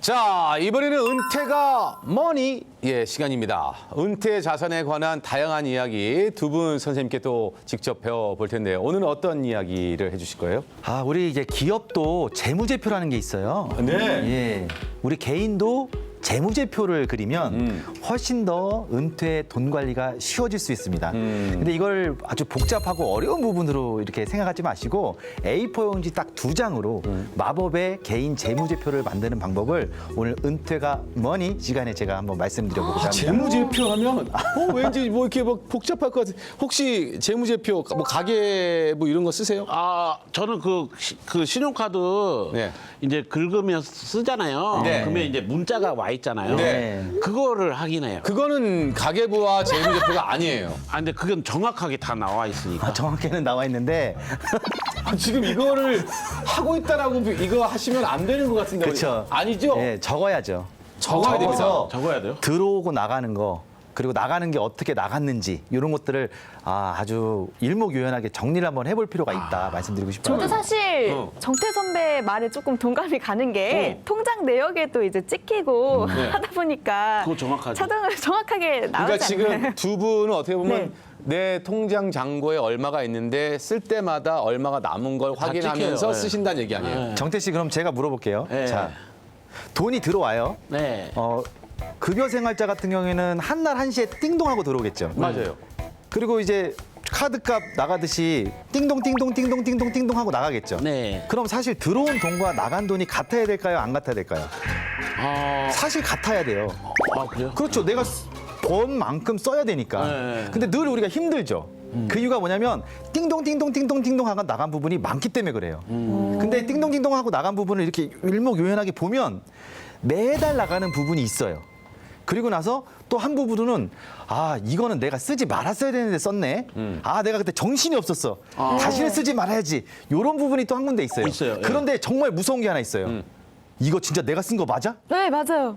자, 이번에는 은퇴가 뭐니? 예, 시간입니다. 은퇴 자산에 관한 다양한 이야기 두 분 선생님께 또 직접 배워볼 텐데요. 오늘은 어떤 이야기를 해주실 거예요? 우리 이제 기업도 재무제표라는 게 있어요. 네. 예. 우리 개인도 재무제표를 그리면 훨씬 더 은퇴 돈 관리가 쉬워질 수 있습니다. 근데 이걸 아주 복잡하고 어려운 부분으로 이렇게 생각하지 마시고 A4 용지 딱 2장으로 마법의 개인 재무제표를 만드는 방법을 오늘 은퇴가 뭐니 시간에 제가 한번 말씀드려보고자 합니다. 재무제표 하면 왠지 뭐 이렇게 뭐 복잡할 것 같아요. 혹시 재무제표 뭐 가계 뭐 이런 거 쓰세요? 저는 그 신용카드 네. 이제 긁으면 쓰잖아요. 네. 그러면 이제 문자가 와 있잖아요. 네. 그거를 확인해요. 그거는 가계부와 재무제표가 아니에요. 근데 그건 정확하게 다 나와 있으니까. 정확히는 나와 있는데 지금 이거를 하고 있다라고 이거 하시면 안 되는 것 같은데. 그렇죠. 아니죠? 예, 적어야죠. 적어야 됩니다. 적어서 적어야 돼요? 들어오고 나가는 거 그리고 나가는 게 어떻게 나갔는지 이런 것들을 아주 일목요연하게 정리를 한번 해볼 필요가 있다 말씀드리고 싶어요. 저도 사실 정태 선배 말에 조금 동감이 가는 게 통장 내역에도 이제 찍히고 하다 보니까 그거 정확하죠. 정확하게 나오지 그러니까 않나요? 지금 두 분은 어떻게 보면 네. 내 통장 잔고에 얼마가 있는데 쓸 때마다 얼마가 남은 걸 확인하면서 찍혀요. 네. 쓰신다는 얘기 아니에요? 정태 씨 그럼 제가 물어볼게요. 네. 자, 돈이 들어와요. 네. 급여 생활자 같은 경우에는 한날 1시에 띵동하고 들어오겠죠. 맞아요. 그리고 이제 카드값 나가듯이 띵동 띵동 띵동 띵동 띵동 하고 나가겠죠. 네. 그럼 사실 들어온 돈과 나간 돈이 같아야 될까요? 안 같아야 될까요? 사실 같아야 돼요. 그래요? 그렇죠. 내가 번 만큼 써야 되니까. 네. 근데 늘 우리가 힘들죠. 그 이유가 뭐냐면 띵동 띵동 띵동 띵동 하고 나간 부분이 많기 때문에 그래요. 근데 띵동 띵동 하고 나간 부분을 이렇게 일목요연하게 보면 매달 나가는 부분이 있어요. 그리고 나서 또 한 부분은 이거는 내가 쓰지 말았어야 되는데 썼네. 내가 그때 정신이 없었어. 다시는 쓰지 말아야지. 이런 부분이 또 한 군데 있어요. 있어요. 예. 그런데 정말 무서운 게 하나 있어요. 이거 진짜 내가 쓴 거 맞아? 네, 맞아요.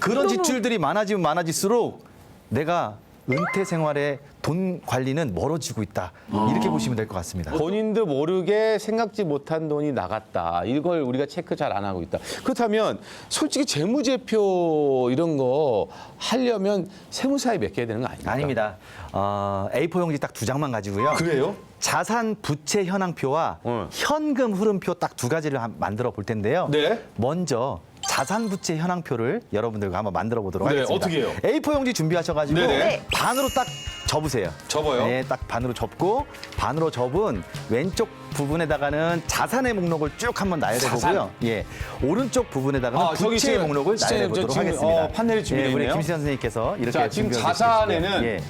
그런 지출들이 많아지면 많아질수록 내가 은퇴 생활에 돈 관리는 멀어지고 있다. 이렇게 보시면 될 것 같습니다. 본인도 모르게 생각지 못한 돈이 나갔다. 이걸 우리가 체크 잘 안 하고 있다. 그렇다면 솔직히 재무제표 이런 거 하려면 세무사에 맡겨야 되는 거 아닙니까? 아닙니다. A4 용지 딱 2장만 가지고요. 그래요? 자산 부채 현황표와 현금 흐름표 딱 2가지를 만들어 볼 텐데요. 네. 먼저 자산 부채 현황표를 여러분들과 한번 만들어 보도록 네, 하겠습니다. 어떻게 해요? A4 용지 준비하셔가지고 네네. 네. 반으로 딱 접으세요. 접어요? 네, 딱 반으로 접고 반으로 접은 왼쪽 부분에다가는 자산의 목록을 쭉 한번 나열해 보고요. 예, 오른쪽 부분에다가는 저기 부채의 지금 목록을 나열해 보도록 지금, 하겠습니다. 판넬이 준비되어 예, 우리 있네요. 김시현 선생님께서 이렇게 자, 지금 준비하고 자산에는 계시고요. 예.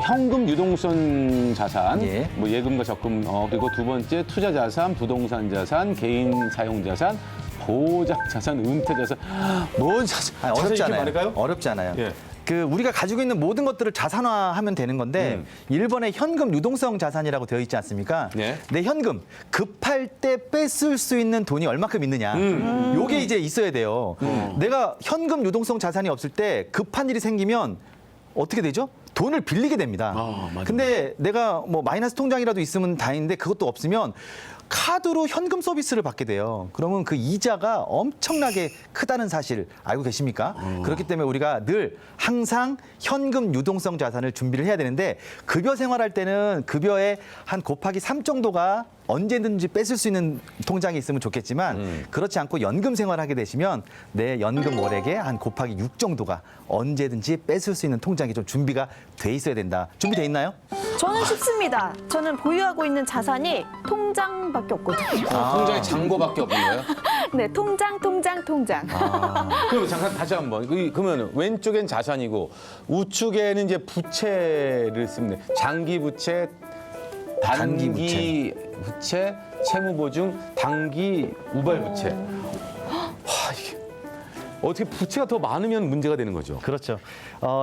현금 유동성 자산, 예. 뭐 예금과 적금, 그리고 두 번째 투자 자산, 부동산 자산, 개인 사용 자산, 보장 자산, 은퇴 자산. 뭔 자산? 아니, 자산이 어렵지 이렇게 않아요. 많을까요? 어렵지 않아요. 예. 우리가 가지고 있는 모든 것들을 자산화하면 되는 건데 1번에 현금 유동성 자산이라고 되어 있지 않습니까? 네. 내 현금 급할 때 뺏을 수 있는 돈이 얼마큼 있느냐. 요게 이제 있어야 돼요. 내가 현금 유동성 자산이 없을 때 급한 일이 생기면 어떻게 되죠? 돈을 빌리게 됩니다. 맞아요. 근데 내가 뭐 마이너스 통장이라도 있으면 다행인데 그것도 없으면 카드로 현금 서비스를 받게 돼요. 그러면 그 이자가 엄청나게 크다는 사실 알고 계십니까? 그렇기 때문에 우리가 늘 항상 현금 유동성 자산을 준비를 해야 되는데 급여 생활할 때는 급여의 한 곱하기 3 정도가 언제든지 뺏을 수 있는 통장이 있으면 좋겠지만 그렇지 않고 연금 생활하게 되시면 내 연금 월액의 한 곱하기 6 정도가 언제든지 뺏을 수 있는 통장이 좀 준비가 돼 있어야 된다. 준비돼 있나요? 저는 쉽습니다. 저는 보유하고 있는 자산이 통장밖에 없거든요. 통장에 잔고밖에 없는 거예요? 네, 통장. 그럼 잠깐 다시 한번. 그러면 왼쪽엔 자산이고 우측에는 이제 부채를 쓰면 돼. 장기 부채, 단기 부채, 채무 보증, 단기 우발 부채. 이게 어떻게 부채가 더 많으면 문제가 되는 거죠? 그렇죠.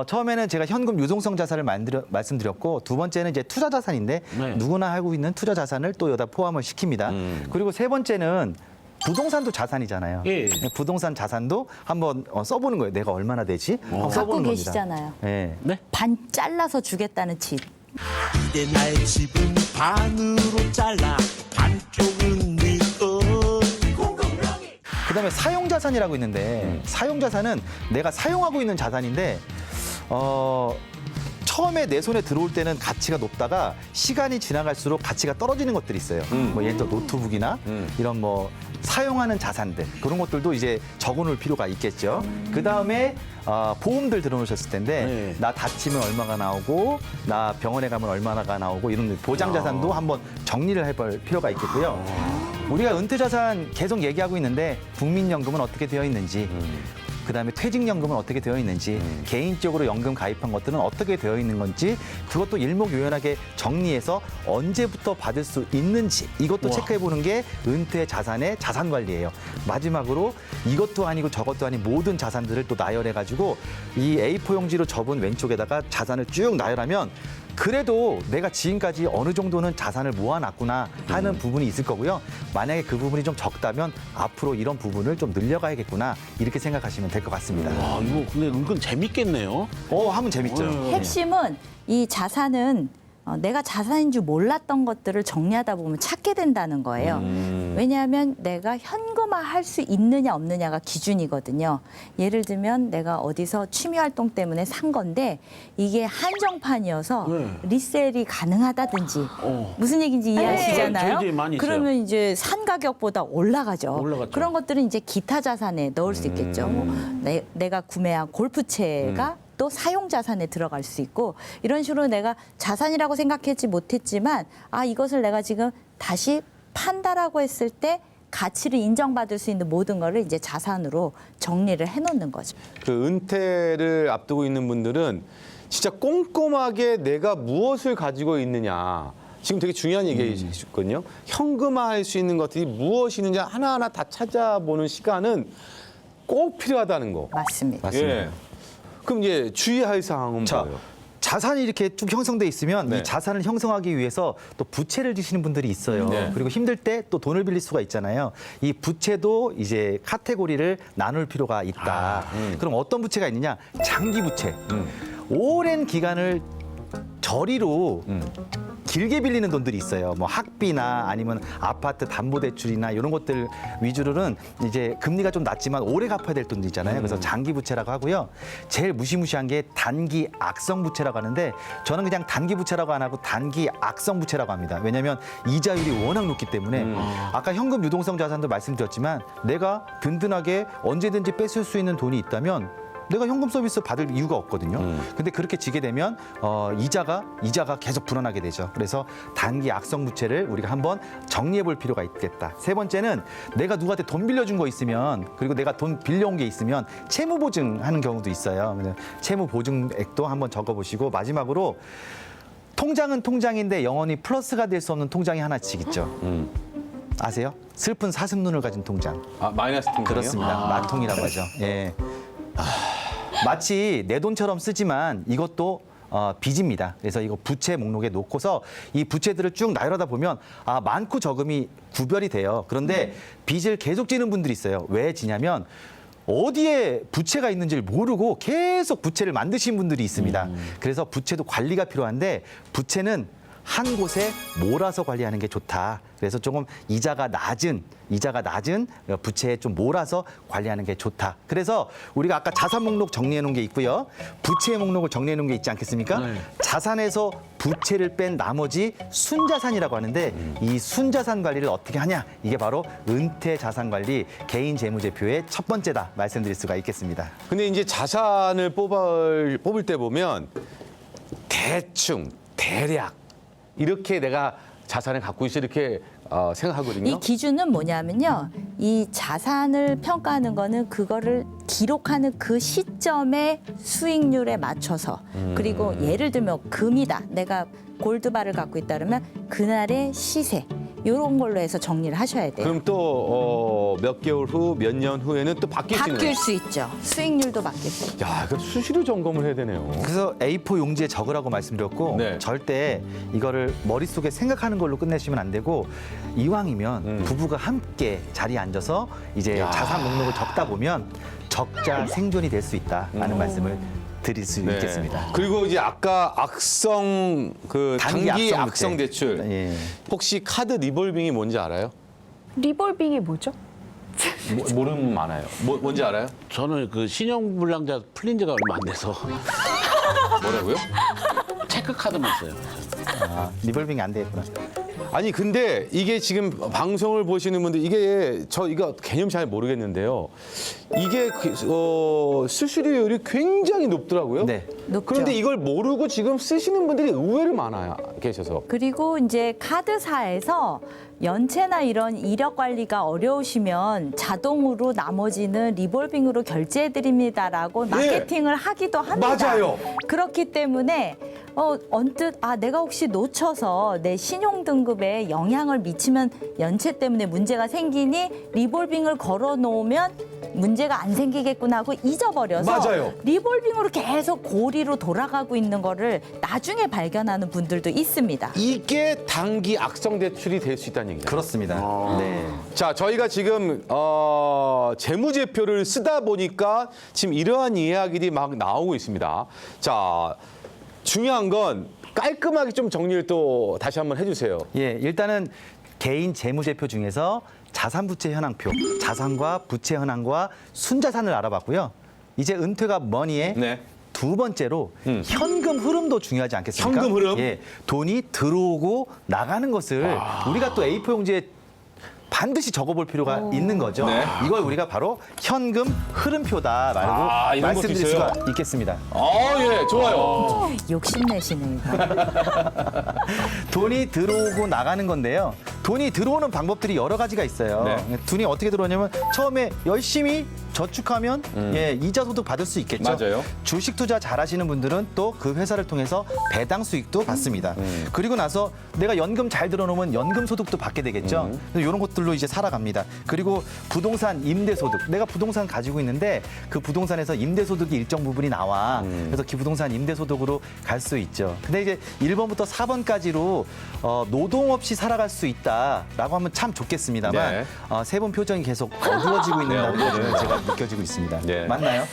처음에는 제가 현금 유동성 자산을 말씀드렸고 두 번째는 이제 투자 자산인데 네. 누구나 알고 있는 투자 자산을 또 여기다 포함을 시킵니다. 그리고 세 번째는 부동산도 자산이잖아요. 예. 부동산 자산도 한번 써보는 거예요. 내가 얼마나 되지? 한번 갖고 써보는 겁니다. 계시잖아요. 예. 반 잘라서 주겠다는 집. 이제 나의 집은 반으로 잘라 반쪽은 네 그다음에 사용자산이라고 있는데 사용자산은 내가 사용하고 있는 자산인데 처음에 내 손에 들어올 때는 가치가 높다가 시간이 지나갈수록 가치가 떨어지는 것들이 있어요. 뭐 예를 들어 노트북이나 이런 뭐 사용하는 자산들 그런 것들도 이제 적어놓을 필요가 있겠죠. 그 다음에 보험들 들어놓으셨을 텐데 네. 나 다치면 얼마가 나오고 나 병원에 가면 얼마가 나오고 이런 보장 자산도 한번 정리를 해볼 필요가 있겠고요. 우리가 은퇴 자산 계속 얘기하고 있는데 국민연금은 어떻게 되어 있는지. 그다음에 퇴직연금은 어떻게 되어 있는지 개인적으로 연금 가입한 것들은 어떻게 되어 있는 건지 그것도 일목요연하게 정리해서 언제부터 받을 수 있는지 이것도 체크해 보는 게 은퇴 자산의 자산 관리예요. 마지막으로 이것도 아니고 저것도 아닌 모든 자산들을 또 나열해 가지고 이 A4 용지로 접은 왼쪽에다가 자산을 쭉 나열하면 그래도 내가 지금까지 어느 정도는 자산을 모아놨구나 하는 부분이 있을 거고요. 만약에 그 부분이 좀 적다면 앞으로 이런 부분을 좀 늘려가야겠구나 이렇게 생각하시면 될 것 같습니다. 와, 이거 근데 은근 재밌겠네요. 하면 재밌죠. 핵심은 이 자산은 내가 자산인 줄 몰랐던 것들을 정리하다 보면 찾게 된다는 거예요. 왜냐하면 내가 현금화할 수 있느냐 없느냐가 기준이거든요. 예를 들면 내가 어디서 취미활동 때문에 산 건데 이게 한정판이어서 리셀이 가능하다든지 무슨 얘기인지 이해하시잖아요. 저희 집에 많이 있어요. 그러면 이제 산 가격보다 올라가죠. 올라갔죠. 그런 것들은 이제 기타 자산에 넣을 수 있겠죠. 내가 구매한 골프채가 또 사용 자산에 들어갈 수 있고 이런 식으로 내가 자산이라고 생각하지 못했지만 이것을 내가 지금 다시 판다라고 했을 때 가치를 인정받을 수 있는 모든 거를 이제 자산으로 정리를 해놓는 거죠. 그 은퇴를 앞두고 있는 분들은 진짜 꼼꼼하게 내가 무엇을 가지고 있느냐. 지금 되게 중요한 얘기 해주셨거든요. 현금화할 수 있는 것들이 무엇이 있는지 하나하나 다 찾아보는 시간은 꼭 필요하다는 거. 맞습니다. 맞습니다. 그럼 이제 주의할 사항은 자, 뭐예요? 자산이 이렇게 쭉 형성돼 있으면 네. 이 자산을 형성하기 위해서 또 부채를 지시는 분들이 있어요. 네. 그리고 힘들 때 또 돈을 빌릴 수가 있잖아요. 이 부채도 이제 카테고리를 나눌 필요가 있다. 그럼 어떤 부채가 있느냐? 장기 부채. 오랜 기간을 저리로 길게 빌리는 돈들이 있어요. 뭐 학비나 아니면 아파트 담보대출이나 이런 것들 위주로는 이제 금리가 좀 낮지만 오래 갚아야 될 돈도 있잖아요. 그래서 장기 부채라고 하고요. 제일 무시무시한 게 단기 악성 부채라고 하는데 저는 그냥 단기 부채라고 안 하고 단기 악성 부채라고 합니다. 왜냐하면 이자율이 워낙 높기 때문에 아까 현금 유동성 자산도 말씀드렸지만 내가 든든하게 언제든지 뺏을 수 있는 돈이 있다면 내가 현금 서비스 받을 이유가 없거든요. 근데 그렇게 지게 되면 이자가 계속 불어나게 되죠. 그래서 단기 악성 부채를 우리가 한번 정리해 볼 필요가 있겠다. 세 번째는 내가 누구한테 돈 빌려준 거 있으면 그리고 내가 돈 빌려온 게 있으면 채무 보증하는 경우도 있어요. 그래서 채무 보증액도 한번 적어보시고 마지막으로 통장은 통장인데 영원히 플러스가 될 수 없는 통장이 하나씩 있죠. 아세요? 슬픈 사슴눈을 가진 통장. 마이너스 통장이요? 그렇습니다. 마통이라고 하죠. 예. 마치 내 돈처럼 쓰지만 이것도 빚입니다. 그래서 이거 부채 목록에 놓고서 이 부채들을 쭉 나열하다 보면 많고 적음이 구별이 돼요. 그런데 빚을 계속 지는 분들이 있어요. 왜 지냐면 어디에 부채가 있는지를 모르고 계속 부채를 만드신 분들이 있습니다. 그래서 부채도 관리가 필요한데 부채는 한 곳에 몰아서 관리하는 게 좋다. 그래서 조금 이자가 낮은 부채에 좀 몰아서 관리하는 게 좋다. 그래서 우리가 아까 자산 목록 정리해 놓은 게 있고요. 부채 목록을 정리해 놓은 게 있지 않겠습니까? 자산에서 부채를 뺀 나머지 순자산이라고 하는데 이 순자산 관리를 어떻게 하냐? 이게 바로 은퇴 자산 관리 개인 재무제표의 첫 번째다 말씀드릴 수가 있겠습니다. 근데 이제 자산을 뽑을 때 보면 대충, 대략 이렇게 내가 자산을 갖고 있어 이렇게 생각하거든요. 이 기준은 뭐냐면요. 이 자산을 평가하는 거는 그거를 기록하는 그 시점의 수익률에 맞춰서 그리고 예를 들면 금이다. 내가 골드바를 갖고 있다 그러면 그날의 시세 이런 걸로 해서 정리를 하셔야 돼요. 그럼 또 몇 개월 후, 몇 년 후에는 또 바뀔 수 있는 바뀔 거예요. 수 있죠. 수익률도 바뀔 수 있죠. 야, 그 수시로 점검을 해야 되네요. 그래서 A4 용지에 적으라고 말씀드렸고 네. 절대 이거를 머릿속에 생각하는 걸로 끝내시면 안 되고 이왕이면 부부가 함께 자리에 앉아서 이제 야. 자산 목록을 적다 보면 적자 생존이 될 수 있다라는 말씀을 드릴 수 네. 있겠습니다. 그리고 이제 아까 악성 단기 악성 부채. 대출. 예. 혹시 카드 리볼빙이 뭔지 알아요? 리볼빙이 뭐죠? 모르면 많아요. 뭔지 알아요? 저는 그 신용불량자 풀린 지가 얼마 안 돼서 뭐라고요? 체크카드만 써요. 아, 리볼빙이 안 되겠구나. 아니 근데 이게 지금 방송을 보시는 분들 이게 저 이거 개념 잘 모르겠는데요. 이게 수수료율이 굉장히 높더라고요. 네. 높죠. 그런데 이걸 모르고 지금 쓰시는 분들이 의외로 많아요. 계셔서. 그리고 이제 카드사에서 연체나 이런 이력 관리가 어려우시면 자동으로 나머지는 리볼빙으로 결제해드립니다라고 마케팅을 하기도 합니다. 맞아요. 그렇기 때문에 언뜻 내가 혹시 놓쳐서 내 신용 등급에 영향을 미치면 연체 때문에 문제가 생기니 리볼빙을 걸어 놓으면 문제가 안 생기겠구나 하고 잊어버려서 맞아요. 리볼빙으로 계속 고리로 돌아가고 있는 거를 나중에 발견하는 분들도 있습니다. 이게 단기 악성 대출이 될 수 있다는 얘기죠. 그렇습니다. 네. 자, 저희가 지금 재무제표를 쓰다 보니까 지금 이러한 이야기들이 막 나오고 있습니다. 자, 중요한 건 깔끔하게 좀 정리를 또 다시 한번 해주세요. 예, 일단은 개인 재무제표 중에서 자산부채 현황표, 자산과 부채 현황과 순자산을 알아봤고요. 이제 은퇴가 머니에 네. 두 번째로 현금 흐름도 중요하지 않겠습니까? 현금 흐름? 예, 돈이 들어오고 나가는 것을 우리가 또 A4 용지에 반드시 적어볼 필요가 있는 거죠. 네. 이걸 우리가 바로 현금 흐름표다 말고 이런 것도 말씀드릴 있어요? 수가 있겠습니다. 예, 좋아요. 욕심내시네 이거. 돈이 들어오고 나가는 건데요. 돈이 들어오는 방법들이 여러 가지가 있어요. 네. 돈이 어떻게 들어오냐면 처음에 열심히 저축하면 이자 소득 받을 수 있겠죠. 맞아요. 주식 투자 잘하시는 분들은 또 그 회사를 통해서 배당 수익도 받습니다. 그리고 나서 내가 연금 잘 들어놓으면 연금 소득도 받게 되겠죠. 그래서 이런 것들로 이제 살아갑니다. 그리고 부동산 임대 소득. 내가 부동산 가지고 있는데 그 부동산에서 임대 소득이 일정 부분이 나와. 그래서 그 부동산 임대 소득으로 갈 수 있죠. 근데 이제 1번부터 4번까지로 노동 없이 살아갈 수 있다라고 하면 참 좋겠습니다만 네. 세 분 표정이 계속 어두워지고 있는 것들을 제가 느껴지고 있습니다. 네. 맞나요?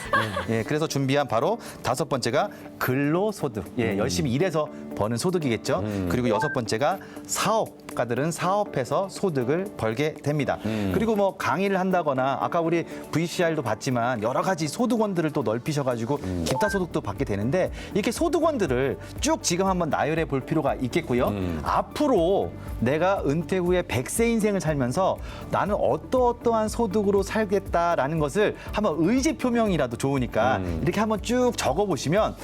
예, 그래서 준비한 바로 5번째가 근로소득. 예, 열심히 일해서 버는 소득이겠죠. 그리고 6번째가 사업가들은 사업해서 소득을 벌게 됩니다. 그리고 뭐 강의를 한다거나 아까 우리 VCR도 봤지만 여러 가지 소득원들을 또 넓히셔가지고 기타 소득도 받게 되는데 이렇게 소득원들을 쭉 지금 한번 나열해 볼 필요가 있겠고요. 앞으로 내가 은퇴 후에 100세 인생을 살면서 나는 어떠한 소득으로 살겠다라는 것을 한번 의지 표명이라도 좋으니까 이렇게 한번 쭉 적어보시면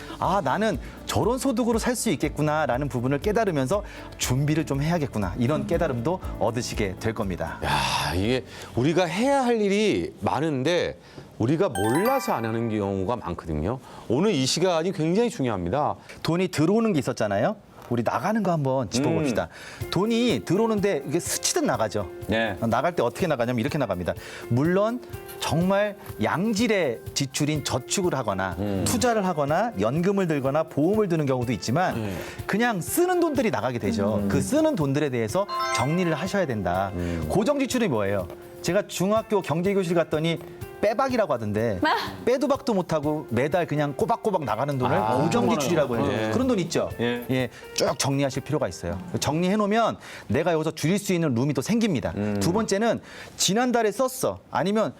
나는 저런 소득으로 살 수 있겠구나라는 부분을 깨달으면서 준비를 좀 해야겠구나 이런 깨달음도 얻으시게 될 겁니다. 야, 이게 우리가 해야 할 일이 많은데 우리가 몰라서 안 하는 경우가 많거든요. 오늘 이 시간이 굉장히 중요합니다. 돈이 들어오는 게 있었잖아요. 우리 나가는 거 한번 짚어봅시다. 돈이 들어오는데 이게 스치듯 나가죠. 네. 나갈 때 어떻게 나가냐면 이렇게 나갑니다. 물론 정말 양질의 지출인 저축을 하거나 투자를 하거나 연금을 들거나 보험을 드는 경우도 있지만 그냥 쓰는 돈들이 나가게 되죠. 그 쓰는 돈들에 대해서 정리를 하셔야 된다. 고정 지출이 뭐예요? 제가 중학교 경제교실 갔더니 빼박이라고 하던데 빼도 박도 못하고 매달 그냥 꼬박꼬박 나가는 돈을 고정 지출이라고 해요. 예. 그런 돈 있죠. 예. 쭉 정리하실 필요가 있어요. 정리해 놓으면 내가 여기서 줄일 수 있는 룸이 또 생깁니다. 두 번째는 지난달에 썼어. 아니면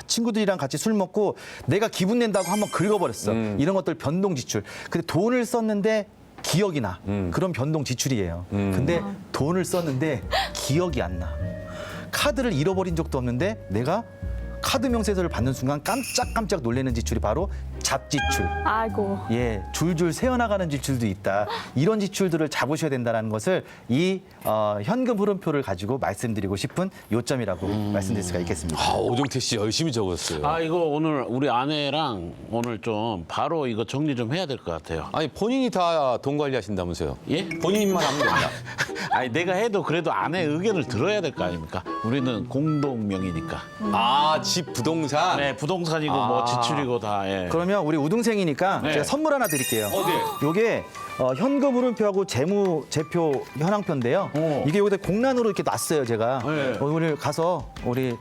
친구들이랑 같이 술 먹고 내가 기분 낸다고 한번 긁어버렸어. 이런 것들 변동 지출. 근데 돈을 썼는데 기억이 나. 그런 변동 지출이에요. 근데 돈을 썼는데 기억이 안 나. 카드를 잃어버린 적도 없는데 내가 카드 명세서를 받는 순간 깜짝깜짝 놀라는 지출이 바로 잡지출. 아이고. 예, 줄줄 새어나가는 지출도 있다. 이런 지출들을 잡으셔야 된다는 것을 이 현금 흐름표를 가지고 말씀드리고 싶은 요점이라고 말씀드릴 수가 있겠습니다. 오종태 씨 열심히 적었어요. 이거 오늘 우리 아내랑 오늘 좀 바로 이거 정리 좀 해야 될 것 같아요. 아니 본인이 다 돈 관리하신다면서요? 예? 본인만 하면 된다. 내가 해도 그래도 아내 의견을 들어야 될 거 아닙니까? 우리는 공동명의니까. 집 부동산. 네, 부동산이고 뭐 지출이고 다. 예. 그러면 우리 우등생이니까 네. 제가 선물 하나 드릴게요. 어디? 요게 현금 흐름표하고 재무제표 현황표인데요. 이게 여기다 공란으로 이렇게 놨어요, 제가. 네. 오늘 가서 우리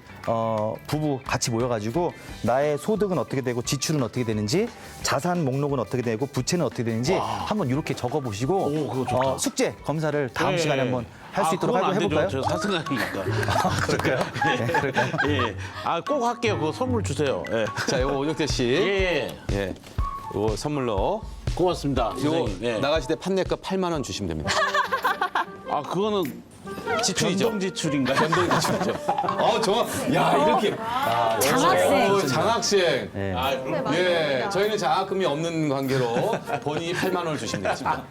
부부 같이 모여가지고 나의 소득은 어떻게 되고 지출은 어떻게 되는지 자산 목록은 어떻게 되고 부채는 어떻게 되는지 한번 이렇게 적어보시고 그거 좋다. 숙제 검사를 다음 네. 시간에 한번 할 수 있도록 그건 안 해볼까요? 되죠. 저 사승하니까. 그럴까요? 네, 그럴까요? 예. 꼭 할게요. 그거 선물 주세요. 예. 자, 요거 오정태 씨. 예. 예. 요거 선물로. 고맙습니다. 요거 선생님. 예. 나가실 때 판넬값 8만 원 주시면 됩니다. 그거는 지출이죠. 변동 지출인가요? 변동 지출이죠. 정확. 야, 이렇게. 장학생. 장학생. 네. 예, 저희는 장학금이 없는 관계로 본인이 8만 원을 주시면 되겠습니다.